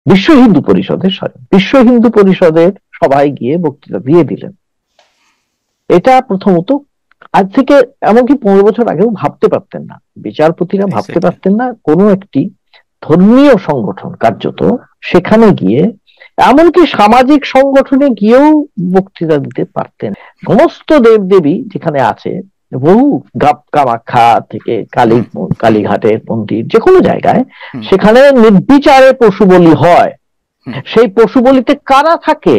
বিশ্ব হিন্দু পরিষদের সবাই গিয়ে বক্তৃতা দিয়ে দিলেন। এটা প্রথমত আজ থেকে এমনকি 15 বছর আগেও ভাবতে পারতেন না, বিচারপতিরা ভাবতে পারতেন না কোনো একটি ধর্মীয় সংগঠন কার্যত সেখানে গিয়ে, এমনকি সামাজিক সংগঠনে গিয়েও বক্তৃতা দিতে পারতেন। সমস্ত দেবদেবী যেখানে আছে, বহু কামাখ্যা থেকে কালীঘাটের মন্দির, যে কোনো জায়গায় সেখানে নির্বিচারে পশু বলি হয়। সেই পশু বলিতে কারা থাকে?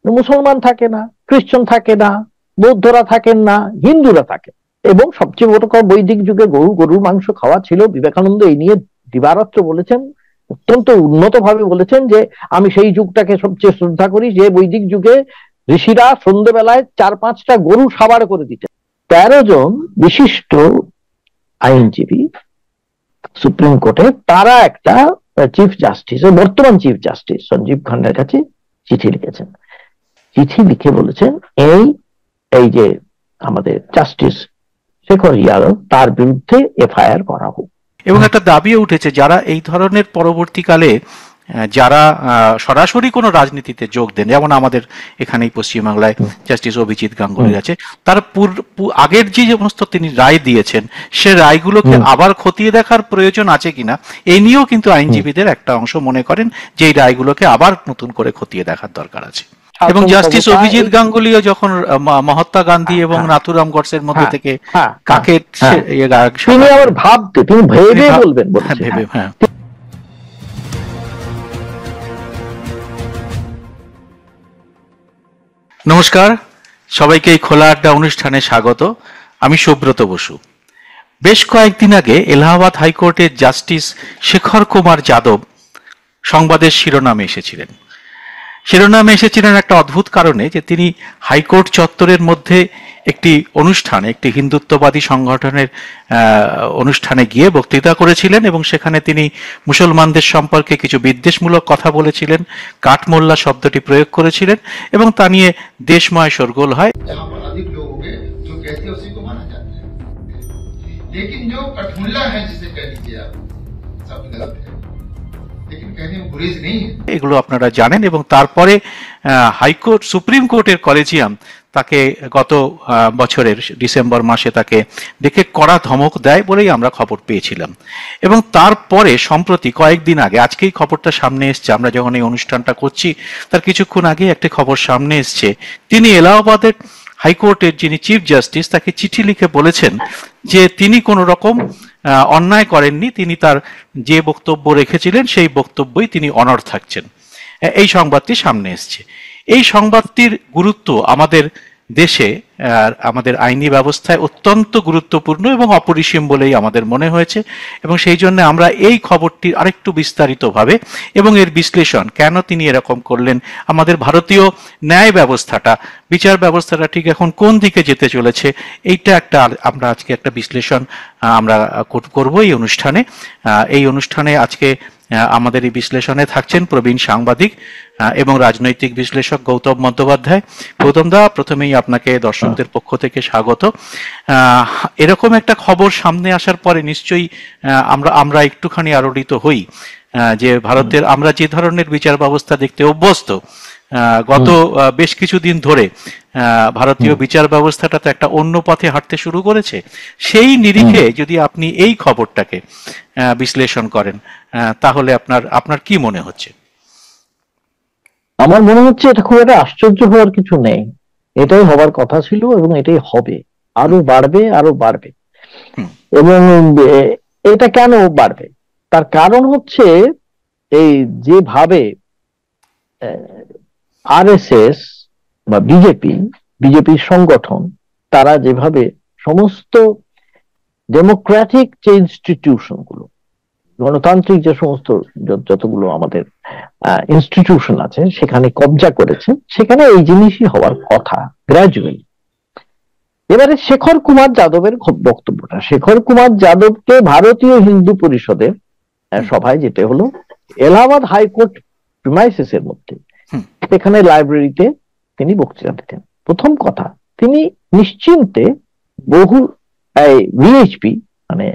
মুসলমান থাকে না, খ্রিস্টান থাকে না, বৌদ্ধরা থাকেন না, হিন্দুরা থাকে। এবং সবচেয়ে বড় কথা, বৈদিক যুগে গরুর মাংস খাওয়া ছিল। বিবেকানন্দ এই নিয়ে দিবারাত্র বলেছেন, অত্যন্ত উন্নত ভাবে বলেছেন যে আমি সেই যুগটাকে সবচেয়ে শ্রদ্ধা করি যে বৈদিক যুগে ঋষিরা সন্ধ্যেবেলায় 4-5টা গরু সাবার করে দিতেন। 13 জন বিশিষ্ট আইনজীবী সুপ্রিম কোর্টে, তারা একটা চিফ জাস্টিস, বর্তমান চিফ জাস্টিস সঞ্জীব খান্নার কাছে চিঠি লিখেছেন। চিঠি লিখে বলেছেন এই যে আমাদের জাস্টিস শেখর যাদব, তার বিরুদ্ধে এফআইআর করা হোক। এবং একটা দাবিও উঠেছে, যারা এই ধরনের পরবর্তীকালে যারা সরাসরি কোনো রাজনীতিতে যোগ দেন, যেমন আমাদের এখানেই পশ্চিমবাংলায় জাস্টিস অভিজিৎ গাঙ্গুলি আছে, তার আগের যে সমস্ত তিনি রায় দিয়েছেন সে রায়গুলোকে আবার খতিয়ে দেখার প্রয়োজন আছে কিনা, এই নিয়েও কিন্তু আইনজীবীদের একটা অংশ মনে করেন যে এই রায়গুলোকে আবার নতুন করে খতিয়ে দেখার দরকার আছে। এবং জাস্টিস অভিজিৎ গাঙ্গুলিও যখন মহাত্মা গান্ধী এবং নাথুরাম গডসের মধ্যে থেকে কাকে তিনি আবার ভাবতে, তিনি ভেবে বলবেন, ভেবে। নমস্কার সবাইকে, এই খোলা আড্ডা অনুষ্ঠানে স্বাগত। আমি সুব্রত বসু। বেশ কয়েকদিন আগে এলাহাবাদ হাইকোর্টের জাস্টিস শেখর কুমার যাদব সংবাদের শিরোনামে এসেছিলেন। একটা অদ্ভুত কারণে, যে তিনি হাইকোর্ট চত্বরের মধ্যে একটি অনুষ্ঠানে, একটি হিন্দুত্ববাদী সংগঠনের অনুষ্ঠানে গিয়ে বক্তৃতা করেছিলেন এবং সেখানে তিনি মুসলমানদের সম্পর্কে কিছু বিদ্বেষমূলক কথা বলেছিলেন, কাঠমোল্লা শব্দটি প্রয়োগ করেছিলেন এবং তা নিয়ে দেশময় শোরগোল হয়। এগুলো আপনারা জানেন। এবং তারপরে হাইকোর্ট, সুপ্রিম কোর্টের কলেজিয়াম তাকে গত বছরের ডিসেম্বর মাসে তাকে ডেকে কড়া ধমক দেয় বলেই আমরা খবর পেয়েছিলাম। এবং তারপরে সম্প্রতি কয়েকদিন আগে, আজকেই খবরটা সামনে এসছে, আমরা যখন এই অনুষ্ঠানটা করছি তার কিছুক্ষণ আগে একটি খবর সামনে এসছে, তিনি এলাহাবাদের হাইকোর্টের যিনি চিফ জাস্টিস, তাকে চিঠি লিখে বলেছেন যে তিনি কোনো রকম অন্যায় করেননি, তিনি তার যে বক্তব্য রেখেছিলেন সেই বক্তব্যই তিনি অনড় থাকছেন। এই সংবাদটি সামনে এসছে। এই সংবাদটির গুরুত্ব আমাদের দেশে, আমাদের আইনি ব্যবস্থায় অত্যন্ত গুরুত্বপূর্ণ এবং অপরিসীম বলেই আমাদের মনে হয়েছে। এবং সেই জন্য আমরা এই খবরটি আরেকটু বিস্তারিতভাবে এবং এর বিশ্লেষণ, কেন তিনি এরকম করলেন, আমাদের ভারতীয় ন্যায় ব্যবস্থাটা, বিচার ব্যবস্থাটা ঠিক এখন কোন দিকে যেতে চলেছে, এইটা আমরা আজকে একটা বিশ্লেষণ আমরা করব এই অনুষ্ঠানে। এই অনুষ্ঠানে আজকে আমাদের এই বিশ্লেষণে থাকছেন প্রবীণ সাংবাদিক এবং রাজনৈতিক বিশ্লেষক গৌতম বন্দ্যোপাধ্যায়। গৌতম দা, প্রথমেই আপনাকে দর্শকদের পক্ষ থেকে স্বাগত। এরকম একটা খবর সামনে আসার পরে নিশ্চয়ই আমরা একটুখানি আলোড়িত হই যে ভারতের, আমরা যে ধরনের বিচার ব্যবস্থা দেখতে অভ্যস্ত গত বেশ কিছুদিন ধরে, ভারতীয় বিচার ব্যবস্থাটা তো একটা অন্য পথে হাঁটতে শুরু করেছে। সেই নিরিখে যদি আপনি এই খবরটাকে বিশ্লেষণ করেন, তাহলে আপনার কি মনে হচ্ছে? আমার মনে হচ্ছে এটা খুব একটা আশ্চর্য হওয়ার কিছু নেই, এটাই হবার কথা ছিল এবং এটাই হবে, আরো বাড়বে। এবং এটা কেন বাড়বে, তার কারণ হচ্ছে এই যেভাবে আরএসএস বা বিজেপির সংগঠন, তারা যেভাবে সমস্ত ডেমোক্রেটিক যে ইনস্টিটিউশন গুলো, গণতান্ত্রিক যে সমস্ত যতগুলো আমাদের ইনস্টিটিউশন আছে সেখানে কবজা করেছে, সেখানে এই জিনিসই হওয়ার কথা গ্রাজুয়ালি। এবারে শেখর কুমার যাদবের বক্তব্যটা, শেখর কুমার যাদবকে ভারতীয় হিন্দু পরিষদের সভায় যেতে হলো এলাহাবাদ হাইকোর্ট প্রিমাইসেস এর মধ্যে, এখানে লাইব্রেরিতে তিনি বক্তৃতা দিতেন। প্রথম কথা, তিনি নিশ্চিন্তে ভিএইচপি মানে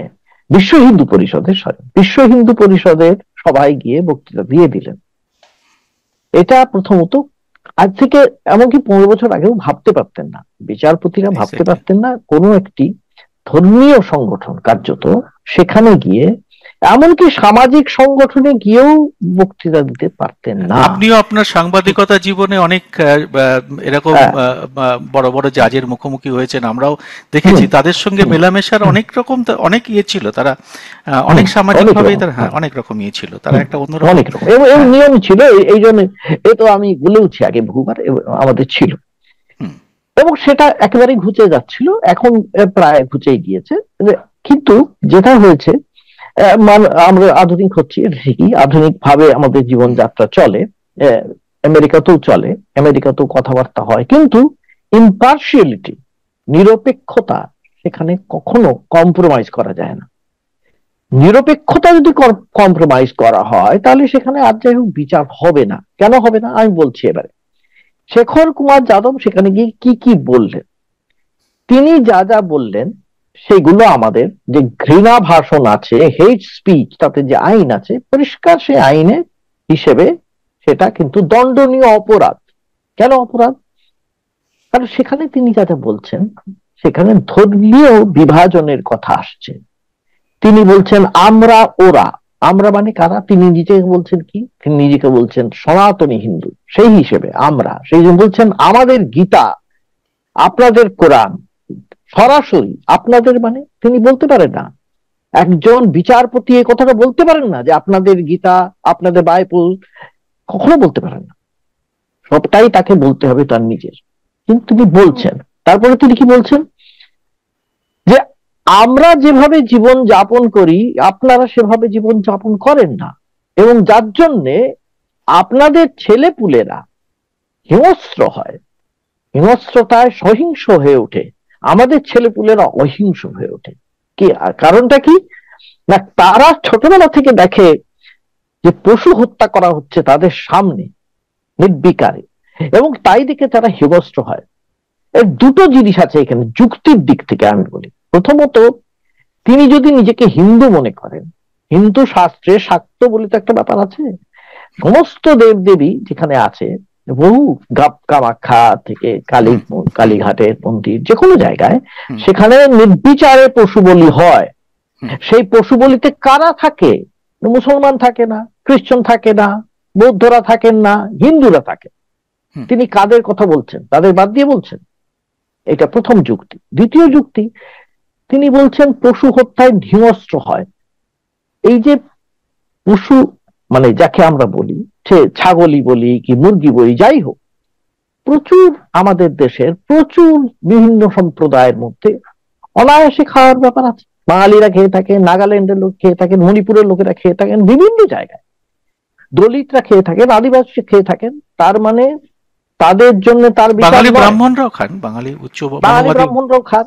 বিশ্ব হিন্দু পরিষদের সবাই গিয়ে বক্তৃতা দিয়ে দিলেন। এটা প্রথমত আজ থেকে এমনকি 15 বছর আগেও ভাবতে পারতেন না, বিচারপতিরা ভাবতে পারতেন না কোনো একটি ধর্মীয় সংগঠন কার্যত সেখানে গিয়ে, এমনকি সামাজিক সংগঠনে গিয়েও বক্তৃতা দিতে পারতেন না। আপনিও আপনার সাংবাদিকতা জীবনে অনেক এরকম বড় বড় জাজের মুখোমুখি হয়েছেন, আমরাও দেখেছি। তাদের সঙ্গে মেলামেশার অনেক রকম অনেক ছিল, তারা অনেক সামাজিক ভাবে অনেক রকম ছিল, তারা একটা অন্যরকম অনেক রকম এবং নিয়ম ছিল। এই জন্য এ তো আমি বলেওছি আগে বহুবার আমাদের ছিল, এবং সেটা একেবারেই ঘুচে যাচ্ছিল, এখন প্রায় ঘুচে গিয়েছে। কিন্তু যেটা হয়েছে, আমরা আধুনিক হচ্ছি ঠিকই, আধুনিক ভাবে আমাদের জীবনযাত্রা চলে, আমেরিকাতেও চলে, আমেরিকাতেও কথাবার্তা হয়, কিন্তু ইম্পার্শিয়ালিটি, নিরপেক্ষতা সেখানে কখনো কম্প্রোমাইজ করা যায় না। নিরপেক্ষতা যদি কম্প্রোমাইজ করা হয় তাহলে সেখানে আর যাই হোক বিচার হবে না। কেন হবে না আমি বলছি এবারে। শেখর কুমার যাদব সেখানে গিয়ে কি কি বললেন, তিনি যা যা বললেন সেগুলো আমাদের যে ঘৃণা ভাষণ আছে, হেট স্পিচ, তাতে যে আইন আছে পরিষ্কার, সেই আইনের হিসেবে সেটা কিন্তু দণ্ডনীয় অপরাধ। কেন অপরাধ? কারণ সেখানে তিনি যা যা বলছেন সেখানে ধর্মীয় বিভাজনের কথা আসছে। তিনি বলছেন আমরা ওরা, আমরা মানে কারা? তিনি নিজেকে বলছেন কি? তিনি নিজেকে বলছেন সনাতনী হিন্দু, সেই হিসেবে আমরা, সেই জন্য বলছেন আমাদের গীতা, আপনাদের কোরআন। সরাসরি আপনাদের মানে তিনি বলতে পারেন না, একজন বিচারপতি এই কথাটা বলতে পারেন না যে আপনাদের গীতা, আপনাদের বাইবেল, কখনো বলতে পারেন না। সবটাই তাকে বলতে হবে তার নিজের। কিন্তু তিনি বলছেন, তারপরে তিনি কি বলছেন? যে আমরা যেভাবে জীবন যাপন করি আপনারা সেভাবে জীবন যাপন করেন না, এবং যার জন্যে আপনাদের ছেলেপুলেরা হিংস্র হয়, হিংস্রতায় সহিংস হয়ে ওঠে, আমাদের ছেলেপুলেরা অহিংস হয়ে ওঠে। কি কারণটা কি? না, তারা ছোটবেলা থেকে দেখে যে পশু হত্যা করা হচ্ছে তাদের সামনে নির্বিকারে, এবং তাই দেখে তারা হিংস্র হয়। এর দুটো জিনিস আছে এখানে যুক্তির দিক থেকে আমি বলি। প্রথমত, তিনি যদি নিজেকে হিন্দু মনে করেন, হিন্দু শাস্ত্রে শাক্ত বলে তো একটা ব্যাপার আছে, সমস্ত দেবদেবী যেখানে আছে, বহু কামাখ্যা থেকে কালীঘাটের মন্দির, যে কোনো জায়গায় সেখানে নির্বিচারে পশু বলি হয়। সেই পশু বলিতে কারা থাকে? মুসলমান থাকে না, খ্রিস্টান থাকে না, বৌদ্ধরা থাকেন না, হিন্দুরা থাকে। তিনি কাদের কথা বলছেন? তাদের বাদ দিয়ে বলছেন। এটা প্রথম যুক্তি। দ্বিতীয় যুক্তি, তিনি বলছেন পশু হত্যায় হিংস্র হয়। এই যে পশু মানে যাকে আমরা বলি, সে ছাগলই বলি কি মুরগি বলি, যাই হোক, প্রচুর আমাদের দেশের প্রচুর বিভিন্ন সম্প্রদায়ের মধ্যে অনায়াসে খাওয়ার ব্যাপার আছে। বাঙালিরা খেয়ে থাকেন, নাগাল্যান্ডের লোক খেয়ে থাকেন, মণিপুরের লোকেরা খেয়ে থাকেন, বিভিন্ন জায়গায় দলিতরা খেয়ে থাকেন, আদিবাসী খেয়ে থাকেন। তার মানে তাদের জন্য তার বাঙালি ব্রাহ্মণরাও খান, বাঙালি ব্রাহ্মণরাও খান।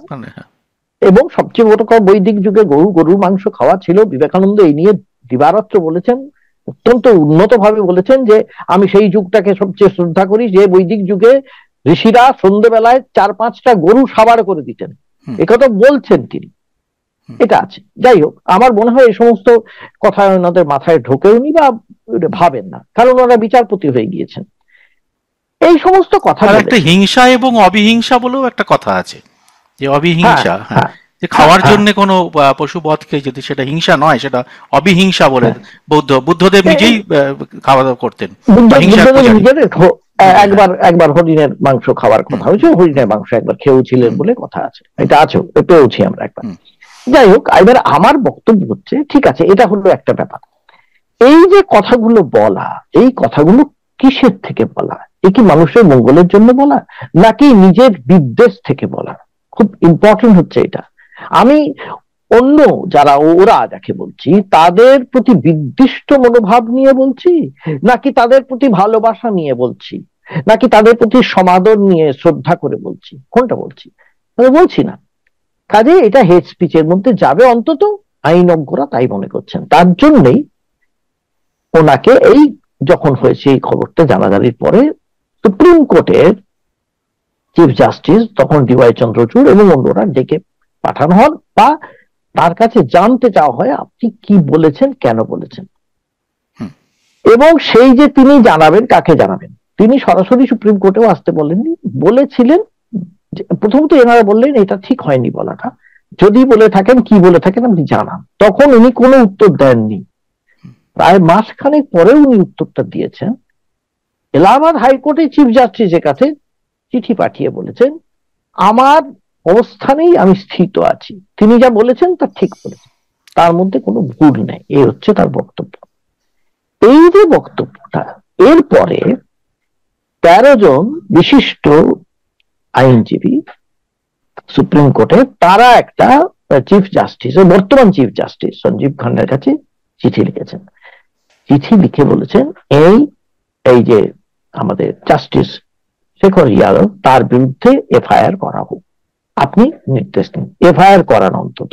এবং সবচেয়ে বড় কথা, বৈদিক যুগে গরুর মাংস খাওয়া ছিল। বিবেকানন্দ এই নিয়ে দিবারাত্র বলেছেন, অত্যন্ত উন্নত ভাবে বলেছেন যে আমি সেই যুগটাকে সবচেয়ে শ্রদ্ধা করি যে বৈদিক যুগে ঋষিরা সন্ধ্যেবেলায় 4-5টা গরু সাবার করে দিতেন, একথা বলছেন তিনি। এটা আছে। যাই হোক, আমার মনে হয় এই সমস্ত কথা ওনাদের মাথায় ঢোকেওনি বা ভাবেন না, কারণ ওরা বিচারপতি হয়ে গিয়েছেন। এই সমস্ত কথা, একটা হিংসা এবং অবিহিংসা বলেও একটা কথা আছে, যে অবিহিংসা, যে খাওয়ার জন্য কোনো পশু বধকে যদি সেটা হিংসা নয়, সেটা অবিহিংসা বলে বুদ্ধদেব নিজেই খাওয়া দাওয়া করতেন। একবার হরিণের মাংস খাওয়ার কথা হয়েছে, হরিণের মাংস একবার খেয়েছিলেন বলে কথা আছে, এটা আছে, পেয়েছি আমরা একবার। যাই হোক, এবার আমার বক্তব্য হচ্ছে, ঠিক আছে, এটা হলো একটা ব্যাপার। এই যে কথাগুলো বলা, এই কথাগুলো কিসের থেকে বলা? এ কি মানুষের মঙ্গলের জন্য বলা, নাকি নিজের বিদ্বেষ থেকে বলা? খুব ইম্পর্টেন্ট হচ্ছে এটা। আমি অন্য যারা ওরা যাকে বলছি তাদের প্রতি বিদ্বেষ্ট মনোভাব নিয়ে বলছি, নাকি তাদের প্রতি ভালোবাসা নিয়ে বলছি, নাকি তাদের প্রতি সমাদর নিয়ে শ্রদ্ধা করে বলছি? কোনটা বলছি? বলছি না। কাজে এটা হেড স্পিচের মধ্যে যাবে, অন্তত আইনজ্ঞরা তাই মনে করছেন। তার জন্যই ওনাকে এই যখন হয়েছে এই খবরটা জানাজানির পরে সুপ্রিম কোর্টের চিফ জাস্টিস তখন ডিওয়াই চন্দ্রচূড় এবং অন্যরা ডেকে পাঠানো হন, বা তার কাছে জানতে চাওয়া হয় আপনি কি বলেছেন, কেন বলেছেন। এবং সেই যে তিনি জানাবেন, কাকে জানাবেন, তিনি সরাসরি সুপ্রিম কোর্টেও আসতে বলেননি, বলেছিলেন প্রথমত এনারা বললেন এটা ঠিক হয়নি বলাটা, যদি বলে থাকেন কি বলে থাকেন আপনি জানান। তখন উনি কোনো উত্তর দেননি। প্রায় মাসখানেক পরে উনি উত্তরটা দিয়েছেন। এলাহাবাদ হাইকোর্টের চিফ জাস্টিসের কাছে চিঠি পাঠিয়ে বলেছেন আমার অবস্থানেই আমি স্থিত আছি, তিনি যা বলেছেন তা ঠিক বলেছেন, তার মধ্যে কোনো ভুল নেই, এই হচ্ছে তার বক্তব্য। এই যে বক্তব্যটা, এরপরে 13 জন বিশিষ্ট আইনজীবী সুপ্রিম কোর্টে, তারা একটা চিফ জাস্টিস, বর্তমান চিফ জাস্টিস সঞ্জীব খান্নার কাছে চিঠি লিখেছেন। চিঠি লিখে বলেছেন এই যে আমাদের জাস্টিস শেখর ইয়াদব, তার বিরুদ্ধে এফআইআর করা হোক, আপনি নির্দেশ দিন, এফআইআর করান অন্তত।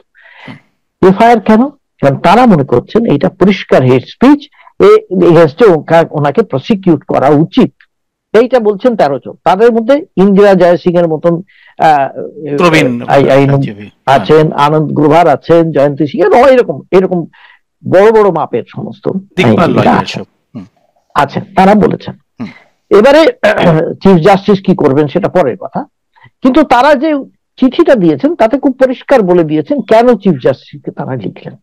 এফআইআর কেন? কারণ তারা মনে করছেন এটা পরিষ্কার হেট স্পিচ, ওনাকে প্রসিকিউট করা উচিত, এইটা বলছেন 13 জন। তাদের মধ্যে ইন্দিরা জয়সিং এর মতন আছেন, আনন্দ গ্রোভার আছেন, জয়ন্তী সিং, এরকম বড় বড় মাপের সমস্ত আছেন, তারা বলেছেন। এবারে চিফ জাস্টিস কি করবেন সেটা পরের কথা, কিন্তু তারা যে চিঠিটা দিয়েছেন তাতে খুব পরিষ্কার বলে দিয়েছেন কেন চিফ জাস্টিসকে তারা লিখলেন।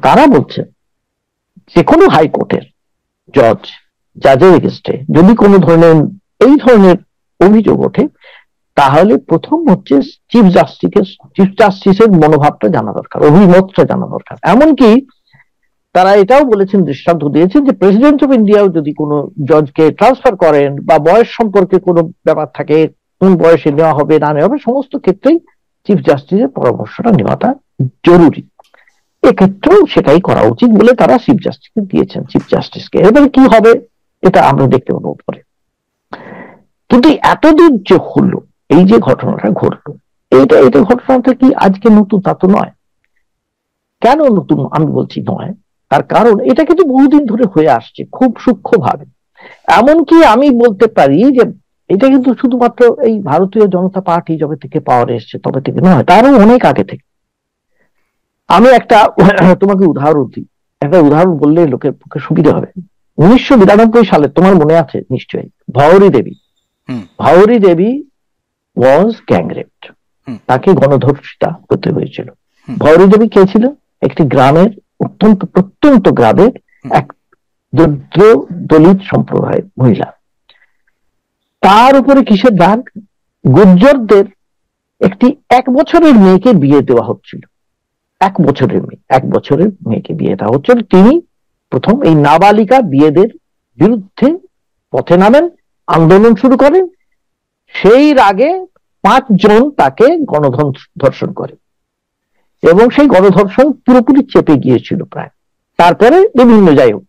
তারা বলছেন যে কোনো হাইকোর্টের জাজের এগেইনস্টে যদি কোনো ধরনের এই ধরনের অভিযোগ ওঠে, তাহলে প্রথম হচ্ছে চিফ জাস্টিসের মনোভাবটা জানা দরকার, অভিমতটা জানা দরকার। এমনকি তারা এটাও বলেছেন, দৃষ্টান্ত দিয়েছেন যে প্রেসিডেন্ট অফ ইন্ডিয়াও যদি কোনো জজকে ট্রান্সফার করেন বা বয়স সম্পর্কে কোনো ব্যাপার থাকে, কোন বয়সে নেওয়া হবে না নেওয়া হবে, সমস্ত ক্ষেত্রেই চিফ জাস্টিসের পরামর্শটা নেওয়াটা জরুরি। এক্ষেত্রেও সেটাই করা উচিত বলে তারা চিফ জাস্টিসকে দিয়েছেন, চিফ জাস্টিসকে। এবারে কি হবে এটা আমরা দেখতে পাবো পরে। কিন্তু এতদিন যে হলো, এই যে ঘটনাটা ঘটলো, এটা ঘটনাটা কি আজকে নতুন? তা তো নয়। কেন নতুন আমি বলছি নয়, তার কারণ এটা কিন্তু বহুদিন ধরে হয়ে আসছে খুব সূক্ষ্মভাবে। এমনকি আমি বলতে পারি যে এটা কিন্তু শুধুমাত্র এই ভারতীয় জনতা পার্টি যবে থেকে পাওয়ারে এসছে তবে থেকে নয়, তারও অনেক আগে থেকে। আমি একটা তোমাকে উদাহরণ দিই, একটা উদাহরণ বললে লোকের পক্ষে সুবিধা হবে। 1992 সালে, তোমার মনে আছে নিশ্চয়ই, ভাওরি দেবী ওয়াজ গ্যাং রেপড, তাকে গণধর্ষিতা হতে হয়েছিল। ভাওরি দেবী কে ছিল? একটি গ্রামের, প্রত্যন্ত গ্রামের এক দরিদ্র দলিত সম্প্রদায়ের মহিলা। তার উপরে কিসের দাগ? গুর্জরদের একটি 1 বছরের মেয়েকে বিয়ে দেওয়া হচ্ছিল, 1 বছরের মেয়েকে বিয়ে দেওয়া হচ্ছিল। তিনি প্রথম এই নাবালিকা বিয়েদের বিরুদ্ধে পথে নামেন, আন্দোলন শুরু করেন। সেই রাগে 5 জন তাকে গণধর্ষণ করে এবং সেই গণধর্ষণ পুরোপুরি চেপে গিয়েছিল প্রায়। তারপরে বিভিন্ন, যাই হোক,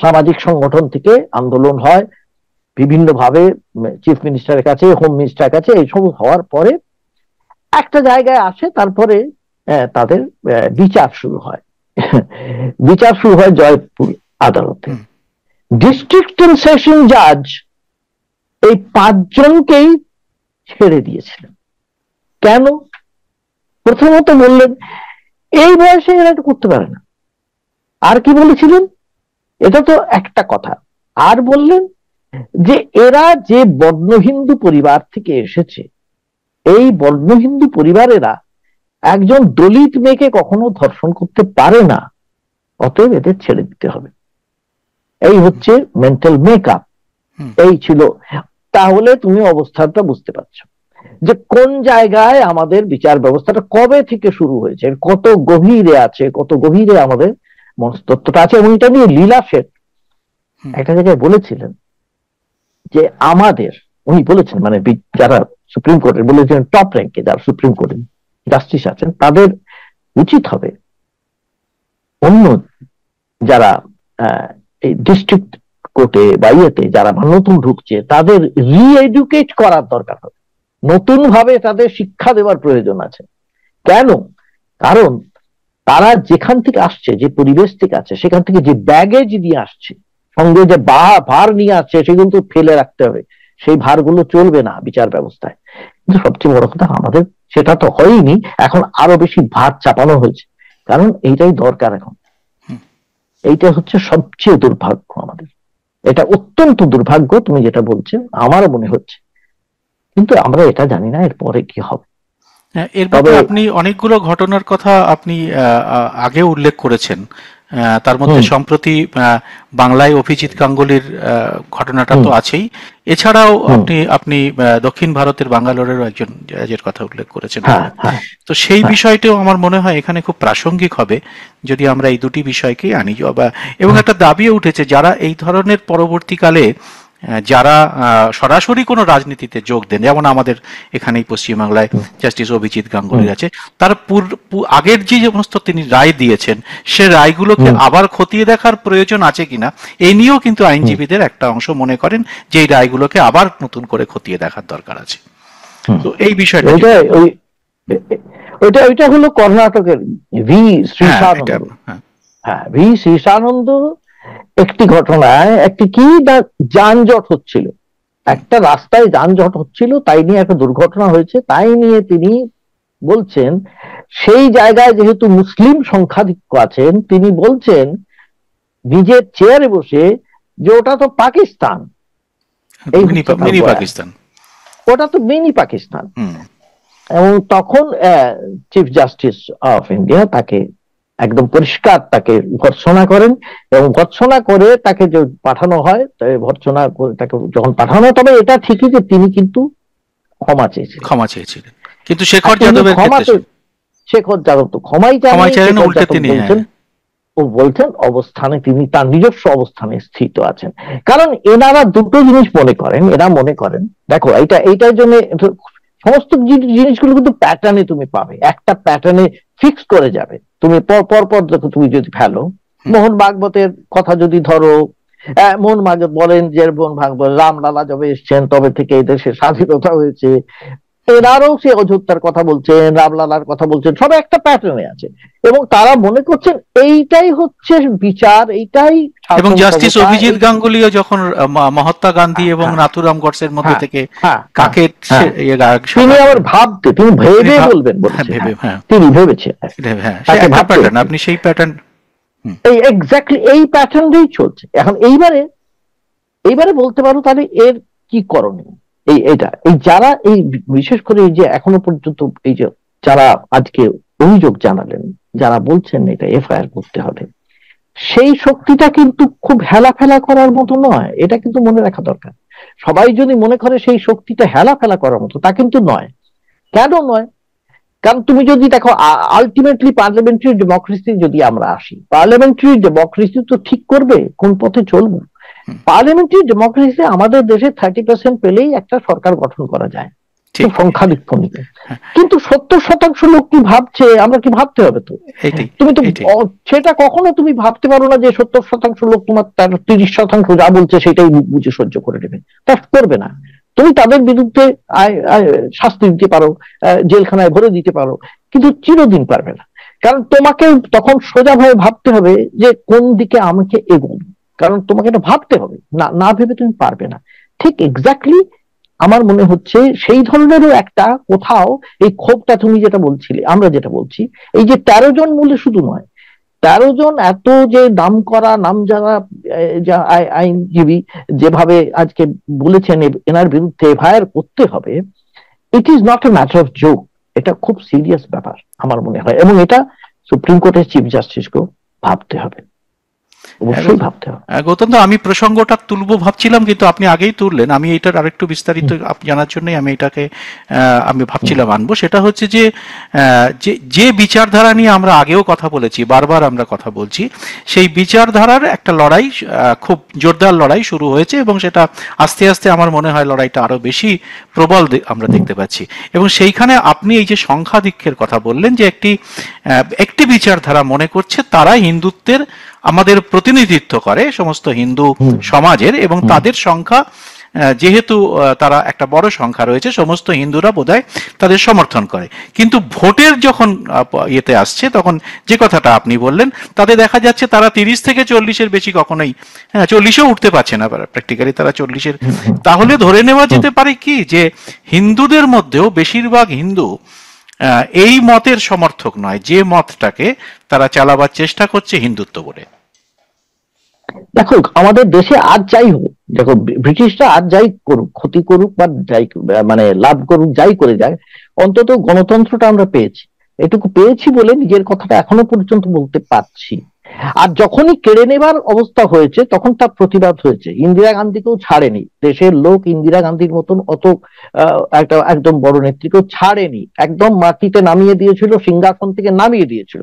সামাজিক সংগঠন থেকে আন্দোলন হয় বিভিন্ন ভাবে, চিফ মিনিস্টারের কাছে, হোম মিনিস্টারের কাছে, এইসব হওয়ার পরে একটা জায়গায় আসে, তারপরে তাদের বিচার শুরু হয়। বিচার শুরু হয় জয়পুর আদালতে। ডিস্ট্রিক্ট এন্ড সেশন জাজ এই 5 জনকেই ছেড়ে দিয়েছিলেন। কেন? প্রথমত বললেন এই বয়সে এরা এটা করতে পারে না। আর কি বলেছিলেন? এটা তো একটা কথা। আর বললেন যে এরা যে বর্ণ হিন্দু পরিবার থেকে এসেছে, এই বর্ণ হিন্দু পরিবারেরা একজন দলিত মেয়েকে কখনো ধর্ষণ করতে পারে না, অতএব এদের ছেড়ে দিতে হবে। এই হচ্ছে মেন্টাল মেকআপ, এই ছিল। তাহলে তুমি অবস্থাটা বুঝতে পারছো যে কোন জায়গায় আমাদের বিচার ব্যবস্থাটা কবে থেকে শুরু হয়েছে, কত গভীরে আছে, কত গভীরে আমাদের মনস্তত্ত্বটা আছে। এবং এটা নিয়ে লীলা শেঠ একটা জায়গায় বলেছিলেন যে আমাদের, উনি বলেছেন মানে যারা সুপ্রিম কোর্টের বলেছেন টপ র্যাঙ্কে যারা সুপ্রিম কোর্টের জাস্টিস আছেন, তাদের উচিত হবে অন্য যারা এই ডিস্ট্রিক্ট কোর্টে বা ইয়েতে যারা নতুন ঢুকছে তাদের রি-এডুকেট করার দরকার হবে, নতুন ভাবে তাদের শিক্ষা দেওয়ার প্রয়োজন আছে। কেন? কারণ তারা যেখান থেকে আসছে, যে পরিবেশ থেকে আছে, সেখান থেকে যে ব্যাগেজ নিয়ে আসছে, সঙ্গে যে ভার নিয়ে আসছে, সেগুলো তো ফেলে রাখতে হবে। সেই ভারগুলো চলবে না বিচার ব্যবস্থায়। কিন্তু সবচেয়ে বড় কথা, আমাদের সেটা তো হয়নি, এখন আরো বেশি ভার চাপানো হয়েছে, কারণ এইটাই দরকার এখন। এইটা হচ্ছে সবচেয়ে দুর্ভাগ্য আমাদের। এটা অত্যন্ত দুর্ভাগ্য, তুমি যেটা বলছেন আমারও মনে হচ্ছে, কিন্তু আমরা এটা জানি না এরপরে কি হবে। এর তবে ব্যাপারে আপনি অনেকগুলো ঘটনার কথা আপনি আগে উল্লেখ করেছেন। তার মধ্যে সম্প্রতি বাংলায় অভিজিৎ গাঙ্গুলির ঘটনাটা তো আছেই, এছাড়াও আপনি আপনি দক্ষিণ ভারতের বাঙ্গালোরেরও একজন জাজের কথা উল্লেখ করেছেন। তো সেই বিষয়টাও আমার মনে হয় এখানে খুব প্রাসঙ্গিক হবে যদি আমরা এই দুটি বিষয়কে আনি। এবং একটা দাবিও উঠেছে যারা এই ধরনের পরবর্তীকালে যারা সরাসরি কোনো রাজনীতিতে যোগ দেন, যেমন আমাদের এখানেই পশ্চিমবাংলায় জাস্টিস অভিজিৎ গাঙ্গুলি আছে, তার আগের যে সমস্ত তিনি রায় দিয়েছেন সে রায়গুলোকে আবার খতিয়ে দেখার প্রয়োজন আছে কিনা এই নিয়েও কিন্তু আইনজীবীদের একটা অংশ মনে করেন যে এই রায়গুলোকে আবার নতুন করে খতিয়ে দেখার দরকার আছে। তো এই বিষয়টা ওইটা হলো কর্ণাটকের ভি শ্রীশানন্দ। ভি শ্রীশানন্দ একটি ঘটনায় একটি কি যানজট হচ্ছিল, একটা রাস্তায় যানজট হচ্ছিল, তাই নিয়ে একটা দুর্ঘটনা হয়েছে, তাই নিয়ে তিনি বলছেন সেই জায়গায় যেহেতু মুসলিম সংখ্যাধিক্য আছেন, তিনি বলছেন নিজের চেয়ারে বসে যে ওটা তো পাকিস্তান, ওটা তো মিনি পাকিস্তান। এবং তখন চিফ জাস্টিস অফ ইন্ডিয়া তাকে একদম পরিষ্কার তাকে ভর্ৎসনা করেন, এবং ভর্ৎসনা করে তাকে যে পাঠানো হয়, ভর্ৎসনা করে তাকে যখন পাঠানো, তবে এটা ঠিকই যে তিনি কিন্তু ক্ষমা চেয়েছিলেন, কিন্তু শেখর যাদব তো ক্ষমাই চাইলেন, ও বলছেন অবস্থানে তিনি তার নিজস্ব অবস্থানে স্থিত আছেন। কারণ এনারা দুটো জিনিস মনে করেন, এরা মনে করেন দেখো এইটার জন্য সমস্ত জিনিসগুলো কিন্তু প্যাটার্নে তুমি পাবে, একটা প্যাটার্নে ফিক্স করে যাবে তুমি পর দেখো। তুমি যদি ফেলো মোহন ভাগবতের কথা যদি ধরো, মোহন ভাগবত বলেন যে মোহন ভাগবত রামলালা যবে এসছেন তবে থেকে এই দেশের স্বাধীনতা হয়েছে, এনারও সে অযোধ্যার কথা বলছেন, রামলালার কথা বলছেন, সব একটা প্যাটার্নে আছে, এবং তারা মনে করছেন এইটাই হচ্ছে বিচার, এইটাই। এবং জাস্টিস অভিজিৎ গাঙ্গুলিও যখন মহাত্মা গান্ধী এবং নাথুরাম গডসের মধ্যে থেকে কাকে তিনি আবার তিনি ভেবে বলবেন, তিনি ভেবেছেন, আপনি সেই প্যাটার্ন এই এক্স্যাক্টলি এই প্যাটার্নটাই চলছে এখন। এইবারে বলতে পারো তাহলে এর কি করণীয়, এই যারা এই বিশেষ করে এই যে এখনো পর্যন্ত এই যে যারা আজকে অভিযোগ জানালেন, যারা বলছেন এটা এফআইআর করতে হবে, সেই শক্তিটা কিন্তু খুব হেলাফেলা করার মতো নয়, এটা কিন্তু মনে রাখা দরকার। সবাই যদি মনে করে সেই শক্তিটা হেলাফেলা করার মতো, তা কিন্তু নয়। কেন নয়? কারণ তুমি যদি দেখো আলটিমেটলি পার্লামেন্টারি ডেমোক্রেসি যদি আমরা আসি, পার্লামেন্টারি ডেমোক্রেসি তো ঠিক করবে কোন পথে চলবো। পার্লামেন্টারি ডেমোক্রেসি আমাদের দেশে 30% পেলেই একটা সরকার গঠন করা যায় সংখ্যাধিক্য নিতে, কিন্তু 70% লোক কি ভাবছে, আমরা কি ভাবতে হবে তো, তুমি তো সেটা কখনো তুমি ভাবতে পারো না যে 70% লোক তোমার 30% যা বলছে সেটাই বুঝে সহ্য করে নেবে, তা করবে না। তুমি তাদের বিরুদ্ধে শাস্তি দিতে পারো, জেলখানায় ভরে দিতে পারো, কিন্তু চিরদিন পারবে না। কারণ তোমাকে তখন সোজাভাবে ভাবতে হবে যে কোন দিকে আমাকে এগোবো, কারণ তোমাকে এটা ভাবতে হবে, না ভেবে তুমি পারবে না। ঠিক এক্স্যাক্টলি আমার মনে হচ্ছে সেই ধরনেরও একটা কোথাও এই ক্ষোভটা তুমি যেটা বলছিলে, আমরা যেটা বলছি, এই যে 13 জন বলে শুধু নয়, 13 জন এত যে নাম করা নাম যারা আইনজীবী যেভাবে আজকে বলেছেন এনার বিরুদ্ধে এফআইআর করতে হবে, it is not a matter of joke, এটা খুব সিরিয়াস ব্যাপার আমার মনে হয়, এবং এটা সুপ্রিম কোর্টের চিফ জাস্টিসকেও ভাবতে হবে, অবশ্যই ভাবতে হবে। গৌতম, আমি প্রসঙ্গটা তুলবো ভাবছিলাম কিন্তু আপনি আগেই তুললেন। আমি এটার আরেকটু বিস্তারিত জানার জন্যই আমি এটাকে আমি ভাবছিলাম আনবো। সেটা হচ্ছে যে যে বিচারধারা নিয়ে আমরা আগেও কথা বলেছি, বারবার আমরা কথা বলছি, সেই বিচারধারার একটা লড়াই, খুব জোরদার লড়াই শুরু হয়েছে, এবং সেটা আস্তে আস্তে আমার মনে হয় লড়াইটা আরো বেশি প্রবল আমরা দেখতে পাচ্ছি। এবং সেইখানে আপনি এই যে সংখ্যাধিক্যের কথা বললেন, যে একটি বিচারধারা মনে করছে তারা হিন্দুত্বের আমাদের প্রতিনিধিত্ব করে সমস্ত হিন্দু সমাজের, এবং তাদের সংখ্যা যেহেতু তারা একটা বড় সংখ্যা রয়েছে, সমস্ত হিন্দুরা বোধহয় তাদের সমর্থন করে। কিন্তু ভোটের যখন ইয়েতে আসছে, তখন যে কথাটা আপনি বললেন, তাতে দেখা যাচ্ছে তারা 30 থেকে 40-এর বেশি কখনোই, 40-ও উঠতে পারছে না প্র্যাকটিক্যালি তারা 40-এর। তাহলে ধরে নেওয়া যেতে পারে কি যে হিন্দুদের মধ্যেও বেশিরভাগ হিন্দু এই মতের সমর্থক নয়, যে মতটাকে তারা চালাবার চেষ্টা করছে হিন্দুত্ব বলে। দেখো আমাদের দেশে আজ যাই হোক, দেখো ব্রিটিশরা আজ যাই করুক, ক্ষতি করুক বা যাই মানে লাভ করুক, যাই করে যায়, অন্তত গণতন্ত্রটা আমরা পেয়েছি। এটুকু পেয়েছি বলে নিজের কথাটা এখনো পর্যন্ত বলতে পারছি। আর যখনই কেড়ে নেবার অবস্থা হয়েছে তখন তার প্রতিবাদ হয়েছে। ইন্দিরা গান্ধীকেও ছাড়েনি দেশের লোক, ইন্দিরা গান্ধীর মতন অত একটা একদম বড় নেত্রীকেও ছাড়েনি, একদম মাটিতে নামিয়ে দিয়েছিল, সিংহাসন থেকে নামিয়ে দিয়েছিল।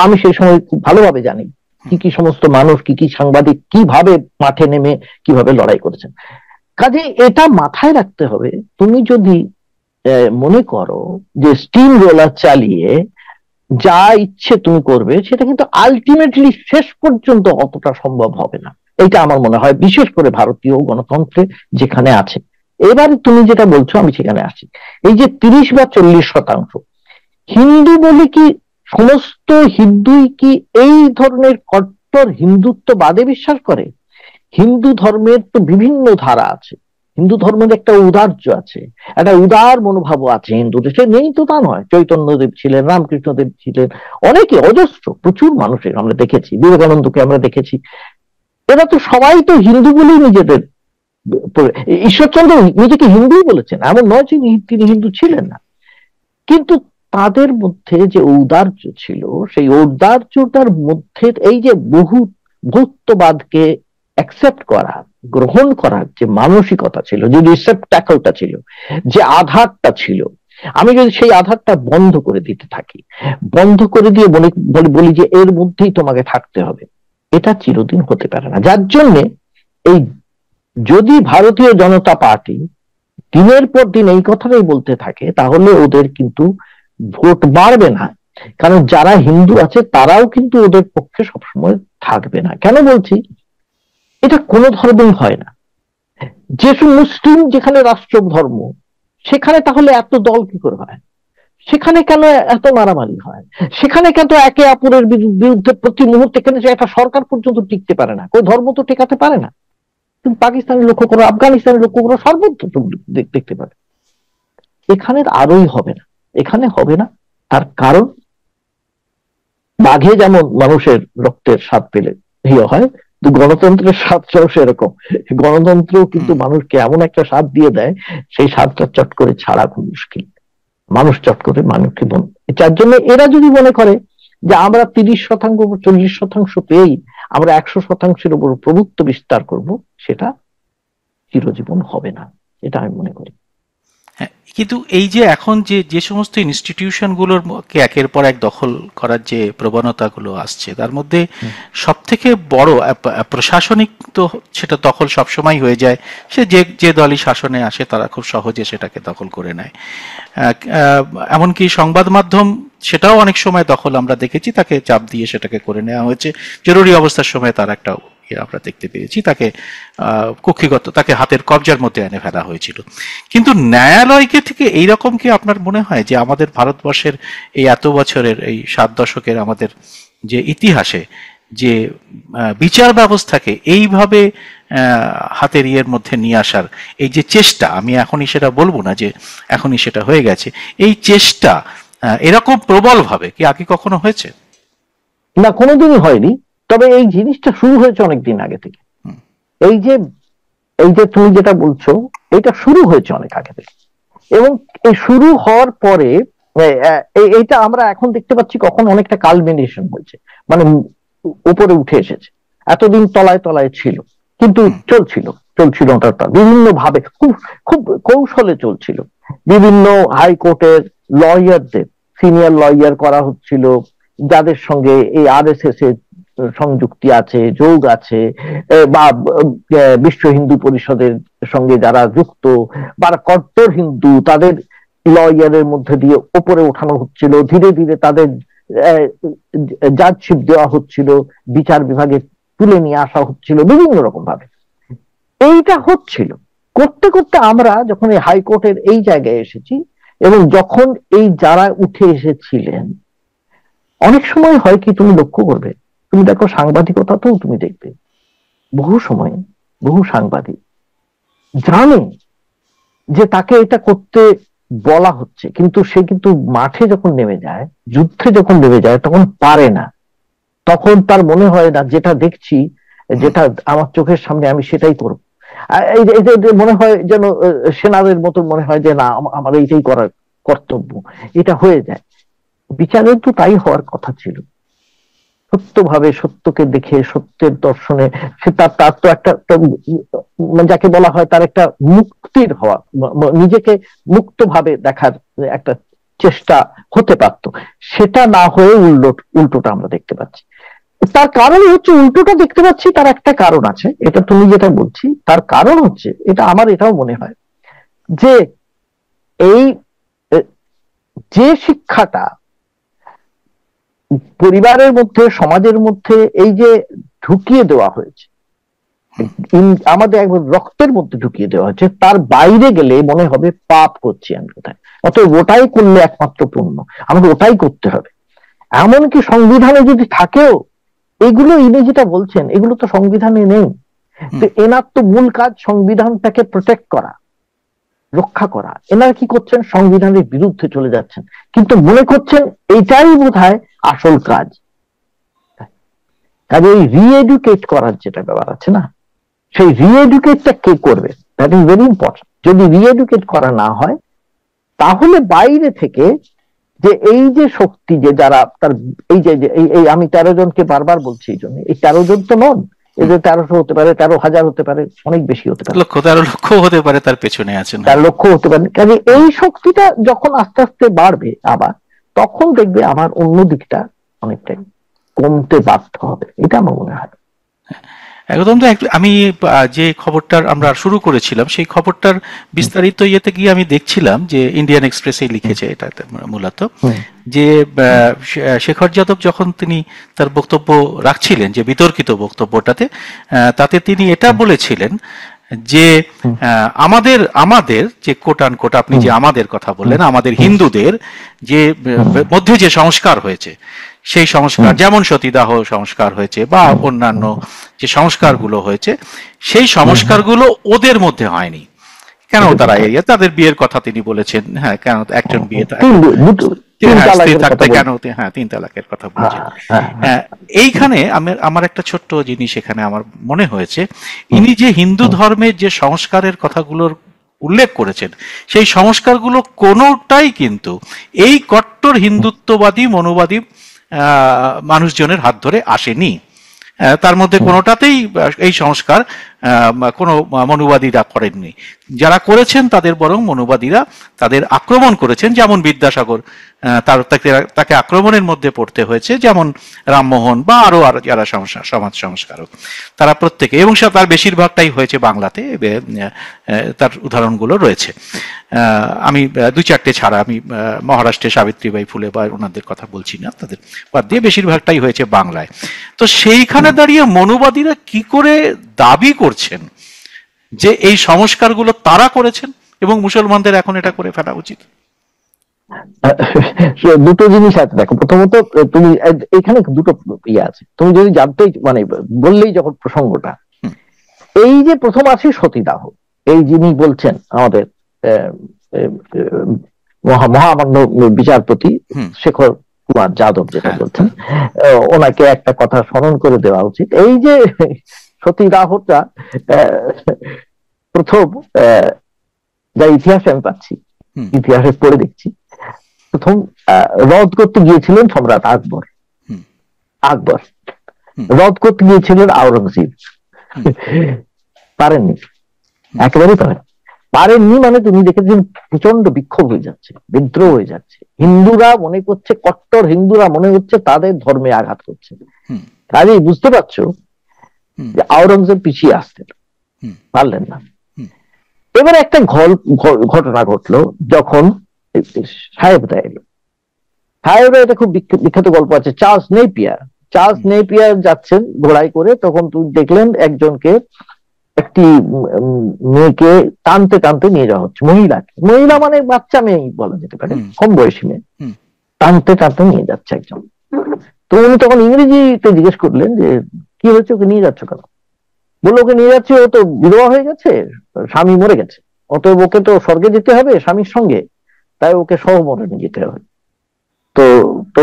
আমি সেই সময় খুব ভালোভাবে জানি কি কি সমস্ত মানুষ, কি কি সাংবাদিক কিভাবে মাঠে নেমে কিভাবে লড়াই করেছেন। কাজে এটা মাথায় রাখতে হবে, তুমি যদি মনে করো যে স্টিম রোলার চালিয়ে যা ইচ্ছে তুমি করবে, সেটা কিন্তু আলটিমেটলি শেষ পর্যন্ত অতটা সম্ভব হবে না। এটা আমার মনে হয় বিশেষ করে ভারতীয় গণতন্ত্রে যেখানে আছে। এবারে তুমি যেটা বলছো আমি সেখানে আসি। এই যে 30 বা 40% হিন্দু বলে কি সমস্ত হিন্দুই কি এই ধরনের কট্টর হিন্দুত্ববাদে বিশ্বাস করে? হিন্দু ধর্মের তো বিভিন্ন ধারা আছে, হিন্দু ধর্মের একটা উদার্য আছে, একটা উদার মনোভাব আছে হিন্দুদের, সে নেই তো তা নয়। চৈতন্যদেব ছিলেন, রামকৃষ্ণদেব ছিলেন, অনেকে অজস্র প্রচুর মানুষের আমরা দেখেছি, বিবেকানন্দকে আমরা দেখেছি। এরা তো সবাই তো হিন্দু বলেই নিজেদের, ঈশ্বরচন্দ্র নিজেকে হিন্দুই বলেছেন, এমন নয় যে তিনি হিন্দু ছিলেন না। কিন্তু তাদের মধ্যে যে ঔদার্য ছিল, সেই ঔদার্যটার মধ্যে এই যে বহু ভৌতবাদকে অ্যাকসেপ্ট করা, গ্রহণ করার যে মানসিকতা ছিল, যে রিসেপ্টাকলটা ছিল, যে আধারটা ছিল, আমি যদি সেই আধারটা বন্ধ করে দিতে থাকি, বন্ধ করে দিয়ে বলি যে এর মধ্যেই তোমাকে থাকতে হবে, এটা চিরদিন হতে পারে না। যার জন্য এই যদি ভারতীয় জনতা পার্টি দিনের পর দিন এই কথাটাই বলতে থাকে, তাহলে ওদের কিন্তু ভোট বাড়বে না। কারণ যারা হিন্দু আছে তারাও কিন্তু ওদের পক্ষে সবসময় থাকবে না। কেন বলছি? এটা কোনো ধর্মেই হয় না। যেসব মুসলিম যেখানে রাষ্ট্র ধর্ম, সেখানে তাহলে এত দল কি করে হয়? সেখানে কেন এত মারামারি হয়? সেখানে কেন একে অপরের বিরুদ্ধে প্রতি মুহূর্তে কেন একটা সরকার পর্যন্ত টিকতে পারে না? কোন ধর্ম তো টেকাতে পারে না। তুমি পাকিস্তানের লক্ষ্য করো, আফগানিস্তানের লক্ষ্য করো, সর্বত্র দেখতে পাবে। এখানে আরোই হবে না, এখানে হবে না। তার কারণ বাঘে যেমন মানুষের রক্তের স্বাদ পেলে ইয়ে হয়, গণতন্ত্রের স্বাদটাও সেরকম। গণতন্ত্র কিন্তু মানুষকে এমন একটা স্বাদ দিয়ে দেয়, সেই স্বাদটা চট করে ছাড়া খুব মুশকিল। মানুষ চট করে মানুষকে যার জন্য এরা যদি মনে করে যে আমরা 30% 40% পেয়েই আমরা 100%-এর উপর প্রভুত্ব বিস্তার করব, সেটা চিরজীবন হবে না, এটা আমি মনে করি। কিন্তু এই যে এখন যে যে সমস্ত ইনস্টিটিউশনগুলোর একের পর এক দখল করার যে প্রবণতাগুলো আসছে, তার মধ্যে সব থেকে বড় প্রশাসনিক, তো সেটা দখল সবসময় হয়ে যায়। সে যে যে দলই শাসনে আসে তারা খুব সহজে সেটাকে দখল করে নেয়। এমনকি সংবাদ মাধ্যম সেটাও অনেক সময় দখল আমরা দেখেছি, তাকে চাপ দিয়ে সেটাকে করে নেওয়া হয়েছে। জরুরি অবস্থার সময় তার একটা আমরা দেখতে পেয়েছি, তাকে কক্ষিগত, তাকে হাতের কবজার মধ্যে এনে ফেলা হয়েছিল। কিন্তু ন্যায়ালয়কে থেকে এইরকম কি আপনার মনে হয় যে আমাদের ভারতবর্ষের এই এত বছরের, এই 7 দশকের আমাদের যে ইতিহাসে, যে বিচার ব্যবস্থাকে এইভাবে হাতের ইয়ের মধ্যে নিয়ে আসার এই যে চেষ্টা, আমি এখনই সেটা বলবো না যে এখনই সেটা হয়ে গেছে, এই চেষ্টা এরকম প্রবল ভাবে কি আগে কখনো হয়েছে? না, কোনোদিনই হয়নি। তবে এই জিনিসটা শুরু হয়েছে অনেকদিন আগে থেকে। এই যে তুমি যেটা বলছো, এটা শুরু হয়েছে অনেক আগে থেকে, এবং এই শুরু হওয়ার পরে এইটা আমরা এখন দেখতে পাচ্ছি কখন অনেকটা কালমিনেশন হয়েছে, মানে উপরে উঠে এসেছে। এতদিন তলায় তলায় ছিল, কিন্তু চলছিল ওটা বিভিন্ন ভাবে, খুব খুব কৌশলে চলছিল। বিভিন্ন হাইকোর্টের লয়ারদের সিনিয়র লয়ার করা হচ্ছিল, যাদের সঙ্গে এই RSS এর সংযুক্তি আছে, যোগ আছে, বা বিশ্ব হিন্দু পরিষদের সঙ্গে যারা যুক্ত বা কট্টর হিন্দু, তাদের লয়ারের মধ্যে দিয়ে ওপরে ওঠানো হচ্ছিল। ধীরে ধীরে তাদের জাজশিপ দেওয়া হচ্ছিল, বিচার বিভাগে তুলে নিয়ে আসা হচ্ছিল বিভিন্ন রকম ভাবে। এইটা হচ্ছিল করতে করতে আমরা যখন এই হাইকোর্টের এই জায়গায় এসেছি, এবং যখন এই যারা উঠে এসেছিলেন, অনেক সময় হয় কি তুমি লক্ষ্য করবে, তুমি দেখো সাংবাদিকতাতেও তুমি দেখবে বহু সময় বহু সাংবাদিক জানে যে তাকে এটা করতে বলা হচ্ছে, কিন্তু সে কিন্তু মাঠে যখন নেমে যায়, যুদ্ধে যখন নেমে যায়, তখন পারে না। তখন তার মনে হয় না যেটা দেখছি যেটা আমার চোখের সামনে আমি সেটাই করব। এই যে মনে হয় যেন সেনাদের মতো মনে হয় যে না আমার এইটাই করার কর্তব্য, এটা হয়ে যায়। বিচারের তো তাই হওয়ার কথা ছিল, সত্যভাবে সত্যকে দেখে সত্যের দর্শনে সে তার তার তো একটা যাকে বলা হয় তার একটা মুক্তির হওয়া, নিজেকে মুক্তভাবে দেখার একটা চেষ্টা হতে পারত। সেটা না হয়ে উল্টোটা আমরা দেখতে পাচ্ছি। তার কারণ হচ্ছে, উল্টোটা দেখতে পাচ্ছি তার একটা কারণ আছে, এটা তুমি যেটা বলছি তার কারণ হচ্ছে, এটা আমার এটাও মনে হয় যে এই যে শিক্ষাটা পরিবারের মধ্যে সমাজের মধ্যে এই যে ঢুকিয়ে দেওয়া হয়েছে, আমাদের একবার রক্তের মধ্যে ঢুকিয়ে দেওয়া হয়েছে, তার বাইরে গেলে মনে হবে পাপ করছি আমি কোথায়, অতএব ওটাই করলে একমাত্র পুণ্য, আমাকে ওটাই করতে হবে। এমনকি সংবিধানে যদি থাকেও এগুলো, ইনি যেটা বলছেন এগুলো তো সংবিধানে নেই। তো এনার তো মূল কাজ সংবিধানটাকে প্রোটেক্ট করা, রক্ষা করা। এনারা কি করছেন, সংবিধানের বিরুদ্ধে চলে যাচ্ছেন, কিন্তু মনে করছেন এটাই বোধহয় আসল কাজ। কাজে এই রিএডুকেট করার যেটা ব্যাপার আছে না, সেই রিএডুকেটটা কে করবে, দ্যাট ইজ ভেরি ইম্পর্টেন্ট। যদি রিএডুকেট করা না হয় তাহলে বাইরে থেকে যে এই যে শক্তি, যে যারা তার এই যে এই আমি 13 জনকে বারবার বলছি, এই জন্য এই 13 জন তো নন, এদের 1300 হতে পারে, 13,000 হতে পারে, অনেক বেশি হতে পারে, 13 লক্ষ হতে পারে, তার পেছনে আছেন 4 লক্ষ হতে পারে। কাজে এই শক্তিটা যখন আস্তে আস্তে বাড়বে আবার, তখন দেখবে আমার অন্য দিকটা অনেকটাই কমতে বাধ্য হবে, এটা আমার মনে হয়। একদম। তো আমি যে খবরটার আমরা শুরু করেছিলাম সেই খবরটার বিস্তারিত ইয়েতে গিয়ে আমি দেখছিলাম যে ইন্ডিয়ান এক্সপ্রেসে লিখেছে এটা মূলত, যে শেখর যাদব যখন তিনি তার বক্তব্য রাখছিলেন, যে বিতর্কিত বক্তব্যটাতে, তাতে তিনি এটা বলেছিলেন যে আমাদের আমাদের যে কোটান কোট, আপনি যে আমাদের কথা বললেন, আমাদের হিন্দুদের যে মধ্যে যে সংস্কার হয়েছে, সেই সংস্কার যেমন সতীদাহ সংস্কার হয়েছে বা অন্যান্য যে সংস্কারগুলো হয়েছে, সেই সংস্কারগুলো ওদের মধ্যে হয়নি। কেন তারা তাদের বিয়ের কথা তিনি বলেছেন, হ্যাঁ কেন একজন বিয়ে থাকতে কেন, হ্যাঁ 3 তালাকের কথা বলছেন। এইখানে আমার একটা ছোট্ট জিনিস এখানে আমার মনে হয়েছে, ইনি যে হিন্দু ধর্মের যে সংস্কারের কথাগুলোর উল্লেখ করেছেন, সেই সংস্কারগুলো কোনোটাই কিন্তু এই কট্টর হিন্দুত্ববাদী মনোবাদী মানুষজনের হাত ধরে আসেনি। তার মধ্যে কোনোটাতেই এই সংস্কার কোনো মনুবাদীরা করেননি। যারা করেছেন তাদের বরং মনুবাদীরা তাদের আক্রমণ করেছেন, যেমন বিদ্যাসাগর তাকে আক্রমণের মধ্যে পড়তে হয়েছে, যেমন রামমোহন বা আরো যারা সমাজ সংস্কারক, তারা প্রত্যেকে, এবং তার বেশিরভাগটাই হয়েছে বাংলাতে, তার উদাহরণগুলো রয়েছে। আমি 2-4টে ছাড়া আমি মহারাষ্ট্রে সাবিত্রীবাই ফুলে বা ওনাদের কথা বলছি না, তাদের বাদ দিয়ে বেশিরভাগটাই হয়েছে বাংলায়। তো সেইখানে দাঁড়িয়ে মনুবাদীরা কি করে দাবি করছেন যে এই সংস্কারগুলো তারা করেছেন এবং মুসলমানদের এখন এটা করে ফেলা উচিত? দুটো জিনিস আছে, দেখো। প্রথমত তুমি এখানে দুটো ইয়ে আছে, তুমি যদি জানতেই মানে বললেই যখন প্রসঙ্গটা, এই যে প্রথম আছে সতীদাহ, এই যিনি বলছেন আমাদের মহামান্য বিচারপতি শেখর কুমার যাদব যেটা বলছেন, ওনাকে একটা কথা স্মরণ করে দেওয়া উচিত। এই যে সতীদাহটা প্রথম যা ইতিহাসে আমি পাচ্ছি, ইতিহাসে পড়ে দেখছি, প্রথম রদ করতে গিয়েছিলেন সম্রাট আকবর। রদ করতে গিয়েছিলেন আওরঙ্গজেব, পারেননি, একেবারেই পারেননি। মানে তুমি দেখেছেন প্রচন্ড বিক্ষোভ হয়ে যাচ্ছে, বিদ্রোহ হয়ে যাচ্ছে, হিন্দুরা মনে করছে, কট্টর হিন্দুরা মনে হচ্ছে তাদের ধর্মে আঘাত করছে। কাজেই বুঝতে পারছো যে আওরঙ্গজেব পিছিয়ে আসতেন, পারলেন না। এবার একটা ঘটনা ঘটলো, যখন সাহেবরা এলো। সাহেবরা, এটা খুব বিখ্যাত গল্প আছে, চার্লস নেপিয়ার যাচ্ছেন ঘোড়ায় করে, তখন তুমি দেখলেন একটি মেয়েকে টানতে টানতে নিয়ে যাওয়া হচ্ছে, মহিলা মানে বাচ্চা মেয়ে বলা যেতে পারে, কম বয়সী মেয়ে, টানতে টানতে নিয়ে যাচ্ছে একজন। তো উনি তখন ইংরেজিতে জিজ্ঞেস করলেন যে কি হয়েছে, ওকে নিয়ে যাচ্ছ কেন? বললো ওকে নিয়ে যাচ্ছে, ও তো বিধবা হয়ে গেছে, স্বামী মরে গেছে, অতএব ওকে তো স্বর্গে যেতে হবে স্বামীর সঙ্গে, তাই ওকে সহমরণে নিয়ে যেতে হবে। তো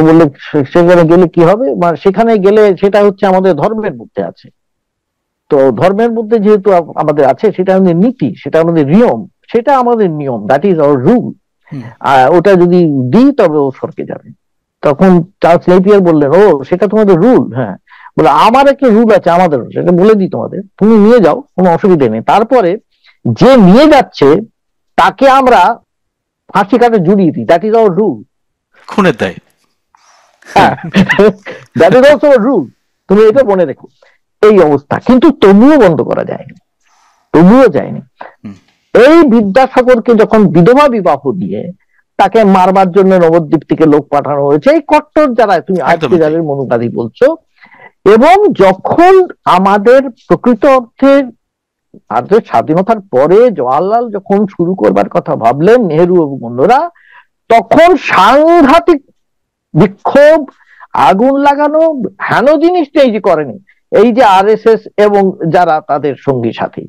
বললে সেখানে গেলে কি হবে, সেখানে গেলে সেটা হচ্ছে আমাদের ধর্মের মধ্যে আছে, তো ধর্মের মধ্যে যেহেতু আমাদের আছে, সেটা আমাদের নীতি, সেটা আমাদের নিয়ম, সেটা আমাদের নিয়ম, দ্যাট ইজ আওয়ার রুল। ওটা যদি দিই তবে ও সরকে যাবে। তখন চার্লস নেপিয়ার বললেন, ও সেটা তোমাদের রুল? হ্যাঁ। বলে আমার একটা রুল আছে, আমাদের সেটা বলে দিই তোমাদের, তুমি নিয়ে যাও, কোনো অসুবিধা নেই। তারপরে যে নিয়ে যাচ্ছে তাকে আমরা ফাঁসি কাটে জুড়িয়ে দিই, দ্যাট ইজ আওয়ার রুল। খুনের দায়। হ্যাঁ, দ্যাট ইজ অলসো রুল, তুমি এটা মনে রেখো। এই অবস্থা, কিন্তু তবুও বন্ধ করা যায়নি, তবুও যায়নি। এই বিদ্যাসাগরকে যখন বিধবা বিবাহ দিয়ে তাকে মারবার জন্য নবদ্বীপ থেকে লোক পাঠানো হয়েছে, এই কট্টর যারা তুমি আজকে যাদের মনুবাদী বলছো, এবং যখন আমাদের প্রকৃত অর্থে ভারতের স্বাধীনতার পরে জওয়াহরলাল যখন শুরু করবার কথা ভাবলেন, নেহেরু এবং অন্যরা, তখন সাংঘাতিক বিক্ষোভ, আগুন লাগানো, হেন জিনিসটা এই যে করেনি এই যে আরএসএস এবং যারা তাদের সঙ্গী সাথী,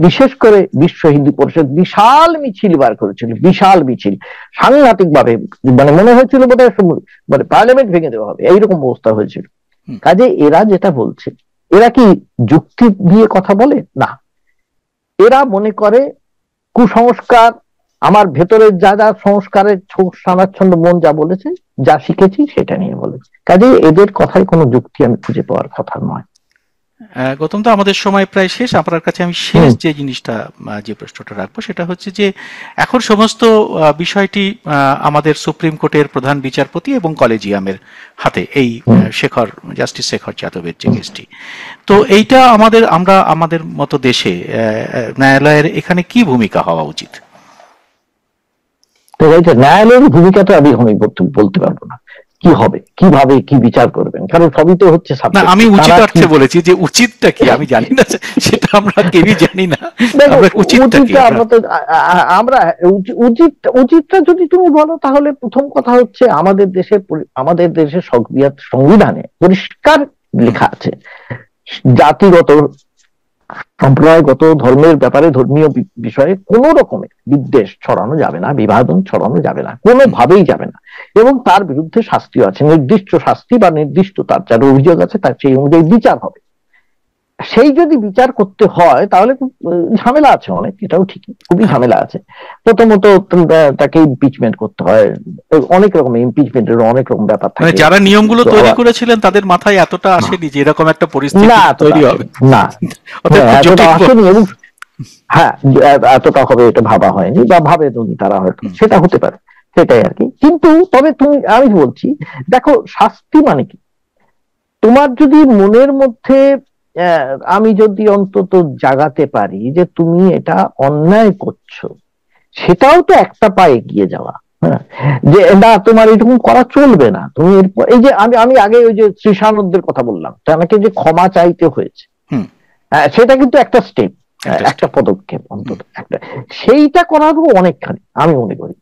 বিশেষ করে বিশ্ব হিন্দু পরিষদ বিশাল মিছিল বার করেছিল, বিশাল মিছিল, সাংঘাতিক ভাবে, মানে মনে হয়েছিল বোধহয় মানে পার্লামেন্ট ভেঙে দেওয়া হবে, এইরকম অবস্থা হয়েছিল। কাজে এরা যেটা বলছে, এরা কি যুক্তি দিয়ে কথা বলে না, এরা মনে করে কুসংস্কার, আমার ভেতরের যা যা সংস্কারের সানাচ্ছন্দ মন যা বলেছে, যা শিখেছি সেটা নিয়ে বলেছে। কাজে এদের কথায় কোনো যুক্তি আমি খুঁজে পাওয়ার কথা নয়। গৌতম দা, আমাদের সময় প্রায় শেষ। আপনার কাছে আমি শেষ যে জিনিসটা, যে প্রশ্নটা রাখবো সেটা হচ্ছে যে এখন সমস্ত বিষয়টি আমাদের সুপ্রিম কোর্টের প্রধান বিচারপতি এবং কলেজিয়ামের হাতে, এই জাস্টিস শেখর যাদবের যে কেসটি। তো এইটা আমরা আমাদের মতো দেশে ন্যায়ালয়ের এখানে কি ভূমিকা হওয়া উচিত? ন্যায়ালয়ের ভূমিকাটা আমি বলতে পারবো না কি হবে, কিভাবে কি বিচার করবেন, কারণ সবই তো হচ্ছে না, আমি উচিত অর্থে বলেছি যে উচিতটা কি আমি জানি না, সেটা আমরা কেউই জানি না। আমরা উচিতটা যদি তুমি বলো, তাহলে প্রথম কথা হচ্ছে আমাদের দেশের সংবিধানে পরিষ্কার লেখা আছে জাতিগত, সম্প্রদায়গত, ধর্মের ব্যাপারে, ধর্মীয় বিষয়ে কোন রকমের বিদ্বেষ ছড়ানো যাবে না, বিভাজন ছড়ানো যাবে না, কোনোভাবেই যাবে না। এবং তার বিরুদ্ধে শাস্তিও আছে, নির্দিষ্ট শাস্তি বা নির্দিষ্ট তার যার অভিযোগ আছে তার সেই অনুযায়ী বিচার হবে। সেই যদি বিচার করতে হয় তাহলে ঝামেলা আছে অনেক, এটাও ঠিকই, খুবই ঝামেলা আছে। প্রথমত তাকে ইমপিচমেন্ট করতে হয়, অনেক রকম ইমপিচমেন্টের অনেক রকম ব্যাপার থাকে। যারা নিয়মগুলো তৈরি করেছিলেন তাদের মাথায় এতটা আসেনি যে এরকম একটা পরিস্থিতি তৈরি হবে, না এতটা আসেনি, এবং হ্যাঁ এতটা হবে এটা ভাবা হয়নি, বা ভাবে তারা হয়তো, সেটা হতে পারে, সেটাই আর কি। কিন্তু তবে আমি বলছি, দেখো শাস্তি মানে কি, তোমার যদি মনের মধ্যে আমি যদি অন্তত জাগাতে পারি যে তুমি এটা অন্যায় করছো, সেটাও তো একটা পা এগিয়ে যাওয়া। হ্যাঁ, যে না তোমার এরকম করা চলবে না, তুমি এরপর এই যে আমি আগে ওই যে শ্রীশানন্দের কথা বললাম, তাকে যে ক্ষমা চাইতে হয়েছে, সেটা কিন্তু একটা স্টেপ, একটা পদক্ষেপ, অন্তত একটা, সেইটা করারও অনেকখানি আমি মনে করি।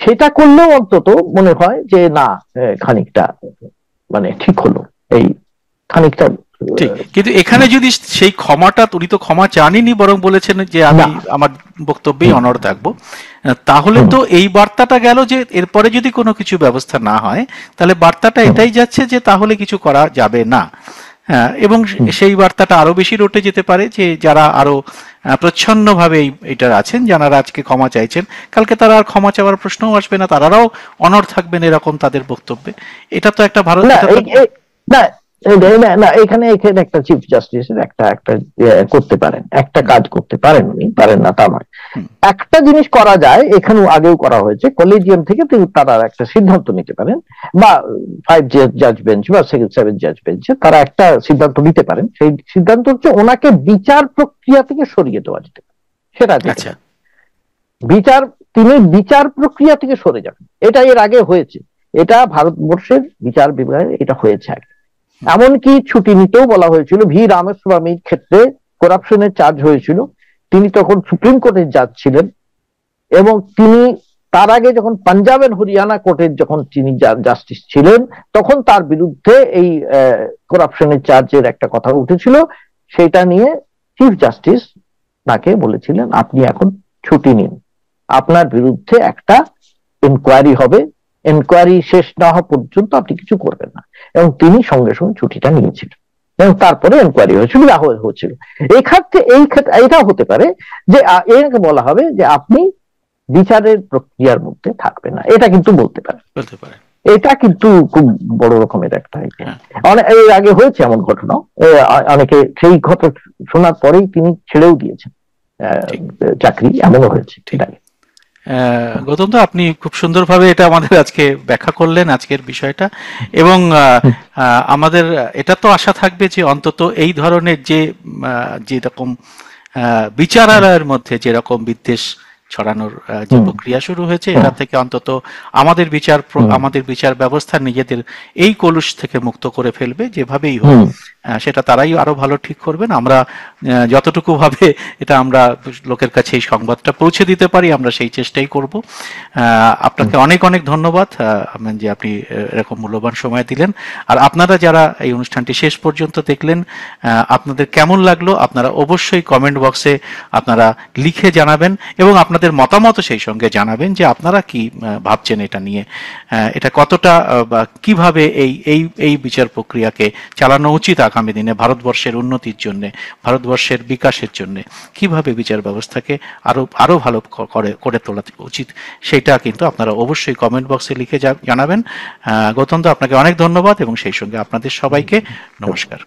সেটা করলেও অন্তত মনে হয় যে না খানিকটা মানে ঠিক হলো, এই খানিকটা ঠিক। কিন্তু এখানে যদি সেই ক্ষমাটা, উনি তো ক্ষমা চাননি, বরং বলেছেন যে আমি আমার বক্তব্যেই অনড় থাকবো, তাহলে তো এই বার্তাটা গেল যে এরপরে যদি কোনো কিছু ব্যবস্থা না হয় তাহলে বার্তাটা এটাই যাচ্ছে যে তাহলে কিছু করা যাবে না। হ্যাঁ, এবং সেই বার্তাটা আরো বেশি রটে যেতে পারে যে যারা আরো প্রচ্ছন্ন ভাবে এটার আছেন, যারা আজকে ক্ষমা চাইছেন, কালকে তারা আর ক্ষমা চাওয়ার প্রশ্নও আসবে না, তারাও অনড় থাকবেন এরকম তাদের বক্তব্যে। এটা তো একটা ভারত না, এখানে একটা চিফ জাস্টিসের একটা করতে পারেন, একটা কাজ করতে পারেন, উনি পারেন না তা নয়। একটা জিনিস করা যায়, এখানেও আগেও করা হয়েছে, কলেজিয়াম থেকে তারা একটা সিদ্ধান্ত নিতে পারেন, বা 5 জাজ বেঞ্চ বা 7 জাজ বেঞ্চে তারা একটা সিদ্ধান্ত নিতে পারেন। সেই সিদ্ধান্ত হচ্ছে ওনাকে বিচার প্রক্রিয়া থেকে সরিয়ে দেওয়া যেতে পারে, সেটা তিনি বিচার প্রক্রিয়া থেকে সরে যাবেন। এটা এর আগে হয়েছে, এটা ভারতবর্ষের বিচার বিভাগে এটা হয়েছে আগে। এমনকি ছুটি নিতেও বলা হয়েছিল। ভি রামাস্বামীর ক্ষেত্রে করাপশনের চার্জ হয়েছিল, তিনি তখন সুপ্রিম কোর্টের জাজ ছিলেন, এবং তিনি তার আগে যখন পাঞ্জাব এন্ড হরিয়ানা কোর্টের যখন তিনি জাস্টিস ছিলেন, তখন তার বিরুদ্ধে এই করাপশনের চার্জের একটা কথা উঠেছিল। সেটা নিয়ে চিফ জাস্টিস তাকে বলেছিলেন আপনি এখন ছুটি নিন, আপনার বিরুদ্ধে একটা ইনকোয়ারি হবে, এনকোয়ারি শেষ না হওয়া পর্যন্ত আপনি কিছু করবেন না, এবং তিনি সঙ্গে সঙ্গে ছুটিটা নিয়েছিলেন। এবং তারপরে এনকোয়ারি হয়েছিল, যা হচ্ছিল। এটাও হতে পারে যে এটাকে বলা হবে যে আপনি বিচারের প্রক্রিয়ার মধ্যে থাকবে না, এটা কিন্তু বলতে পারে। এটা কিন্তু খুব বড় রকমের একটা এর আগে হয়েছে এমন ঘটনা, অনেকে সেই ঘটনা শোনার পরেই তিনি ছেড়েও দিয়েছেন চাকরি, এমনও হয়েছে। ঠিক আছে, গৌতম দা, আপনি খুব সুন্দরভাবে এটা আমাদের আজকে ব্যাখ্যা করলেন আজকের বিষয়টা, এবং আমাদের এটা তো আশা থাকবে যে অন্তত এই ধরনের যেরকম বিচারালয়ের মধ্যে যেরকম বিদ্বেষ ছড়ানোর যে প্রক্রিয়া শুরু হয়েছে, এটা থেকে অন্তত আমাদের বিচার ব্যবস্থা নিজেদের এই কলুষ থেকে মুক্ত করে ফেলবে, যেভাবেই হোক সেটা তারাই আরো ভালো ঠিক করবেন। আমরা যতটুকু ভাবে এটা আমরা লোকের কাছে এই সংবাদটা পৌঁছে দিতে পারি, আমরা সেই চেষ্টাই করব। আপনাকে অনেক অনেক ধন্যবাদ যে আপনি এরকম মূল্যবান সময় দিলেন। আর আপনারা যারা এই অনুষ্ঠানটি শেষ পর্যন্ত দেখলেন, আপনাদের কেমন লাগলো আপনারা অবশ্যই কমেন্ট বক্সে আপনারা লিখে জানাবেন, এবং আপনাদের মতামত সেই সঙ্গে জানাবেন যে আপনারা কি ভাবছেন এটা নিয়ে, এটা কতটা বা কিভাবে এই বিচার প্রক্রিয়াকে চালানো উচিত আগামী দিনে ভারতবর্ষের উন্নতির জন্য, ভারতবর্ষের বিকাশের জন্য কিভাবে বিচার ব্যবস্থাকে আরো ভালো করে তোলা উচিত, সেটা কিন্তু আপনারা অবশ্যই কমেন্ট বক্সে লিখে জানাবেন। গৌতম দা, আপনাকে অনেক ধন্যবাদ এবং সেই সঙ্গে আপনাদের সবাইকে নমস্কার।